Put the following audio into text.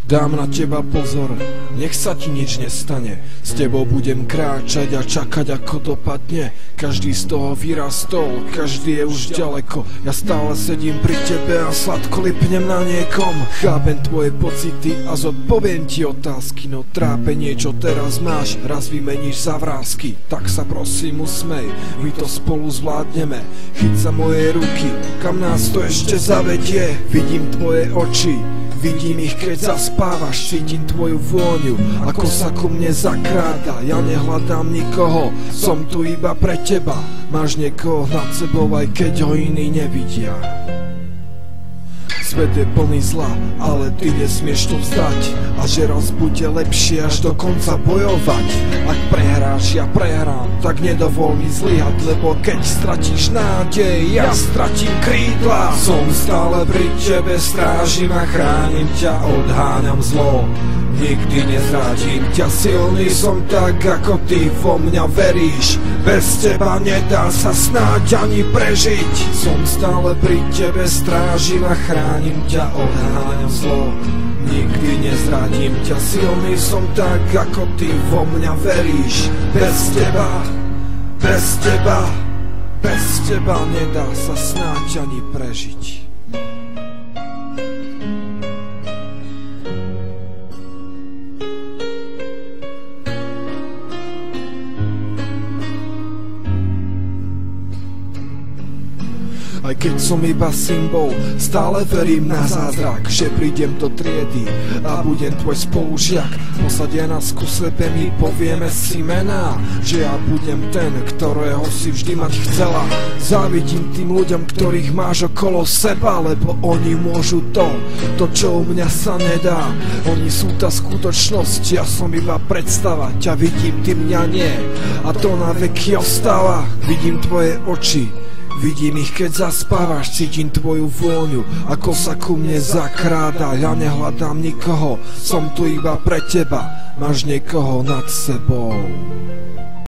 Dám na teba pozor, nech sa ti nič nestane. S tebou budem kráčať a čakať, ako dopadne. Každý z toho vyrastol, každý je už ďaleko. Ja stále sedím pri tebe a sladko lipnem na niekom. Chápem tvoje pocity a zodpoviem ti otázky. No trápenie, čo teraz máš, raz vymeníš za vrásky. Tak sa prosím usmej, my to spolu zvládneme. Chyť sa moje ruky, kam nás to ešte zavedie. Vidím tvoje oči, vidím ich, keď zaspávaš, cítim tvoju vôňu, ako sa ku mne zakráda. Ja nehľadám nikoho, som tu iba pre teba. Máš niekoho nad sebou, aj keď ho iní nevidia. Svet je plný zla, ale ty nesmieš to vzdať. A že raz bude lepšie až do konca bojovať. Ak prehráš, ja prehrám, tak nedovol mi zlyhať. Lebo keď stratíš nádej, ja stratím krídla. Som stále pri tebe, strážim a chránim ťa, odháňam zlo. Nikdy nezradím ťa, silný som tak, ako ty vo mňa veríš. Bez teba nedá sa snáď ani prežiť. Som stále pri tebe, strážim a chránim ťa, odháňam zlo. Nikdy nezradím ťa, silný som tak, ako ty vo mňa veríš. Bez teba, bez teba, bez teba nedá sa snáď ani prežiť. Aj keď som iba symbol, stále verím na zázrak, že prídem do triedy a budem tvoj spolužiak. Posadia nás ku sebe, my povieme si mená, že ja budem ten, ktorého si vždy mať chcela. Závidím tým ľuďom, ktorých máš okolo seba, lebo oni môžu to, čo u mňa sa nedá. Oni sú tá skutočnosť, ja som iba predstava, ťa vidím, ty mňa nie, a to na veky ostáva. Vidím tvoje oči, vidím ich, keď zaspávaš, cítim tvoju vôňu, ako sa ku mne zakráda. Ja nehľadám nikoho, som tu iba pre teba, máš niekoho nad sebou.